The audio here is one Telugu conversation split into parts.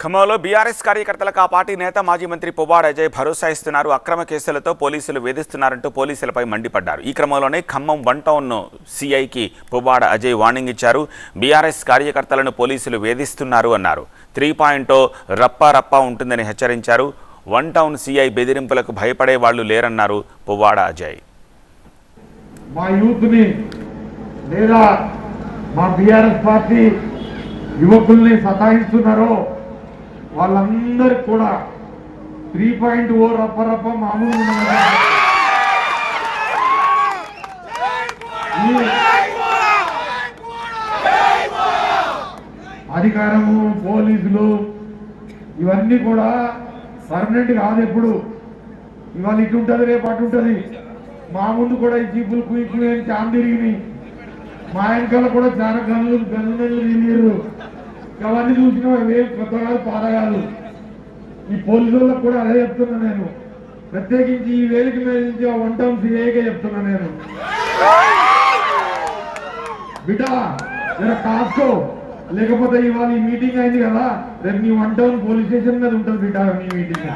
ఖమ్మంలో బీఆర్ఎస్ కార్యకర్తలకు ఆ పార్టీ నేత మాజీ మంత్రి పువ్వాడ అజయ్ భరోసా ఇస్తున్నారు. అక్రమ కేసులతో పోలీసులు వేధిస్తున్నారంటూ పోలీసులపై మండిపడ్డారు. ఈ క్రమంలోనే ఖమ్మం 1 టౌన్ సీఐకి పువ్వాడ అజయ్ వార్నింగ్ ఇచ్చారు. బీఆర్ఎస్ కార్యకర్తలను పోలీసులు వేధిస్తున్నారు అన్నారు. 3.0 రప్పా ఉంటుందని హెచ్చరించారు. 1 టౌన్ సీఐ బెదిరింపులకు భయపడే వాళ్లు లేరన్నారు పువ్వాడ అజయ్. మా యూత్ని లేదా మా బీఆర్ఎస్ పార్టీ యువకుల్ని సతాయిస్తున్నారో వాళ్ళందరికి కూడా 3.0 రప్ప మామూలు అధికారము పోలీసులు ఇవన్నీ కూడా పర్మనెంట్ కాదు. ఎప్పుడు ఇవాళ ఇటు ఉంటుంది రేపు అటు ఉంటుంది. మా ముందు కూడా ఈ జీపులు కుయ్యి చాన్ తిరిగినాయి. మా వెనకాల కూడా చాలా గన్నులు తిరిగారు. అవన్నీ చూసినా ఏం కొత్త కాదు పాత కాదు. ఈ పోలీసు వాళ్ళకు కూడా అదే చెప్తున్నా నేను. ప్రత్యేకించి ఈ వేదిక మీద నుంచి 1 టౌన్ సీఐకే చెప్తున్నా నేను. బిడ్డ జర కాసుకో, లేకపోతే ఇవాళ ఈ మీటింగ్ అయింది కదా, రేపు నీ 1 టౌన్ పోలీస్ స్టేషన్ మీద ఉంటుంది బిడ్డ నీ మీటింగ్.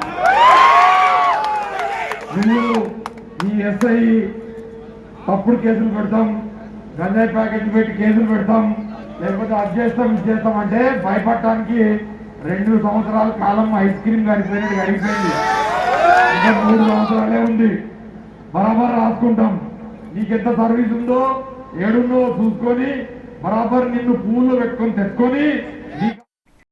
నువ్వు ఈ ఎస్ఐ తప్పుడు కేసులు పెడతాం, గంజాయి ప్యాకెట్లు పెట్టి కేసులు పెడతాం, లేకపోతే అది చేస్తాం ఇది చేస్తాం అంటే భయపడటానికి 2 సంవత్సరాల కాలం ఐస్ క్రీమ్ గడిపోయినట్టు గడిపోయింది. ఇంకా 3 సంవత్సరాలే ఉంది. బరాబర్ రాసుకుంటాం. నీకెంత సర్వీస్ ఉందో ఏడున్నో చూసుకొని బరాబర్ నిన్ను పూల్లో పెట్టుకొని తెచ్చుకొని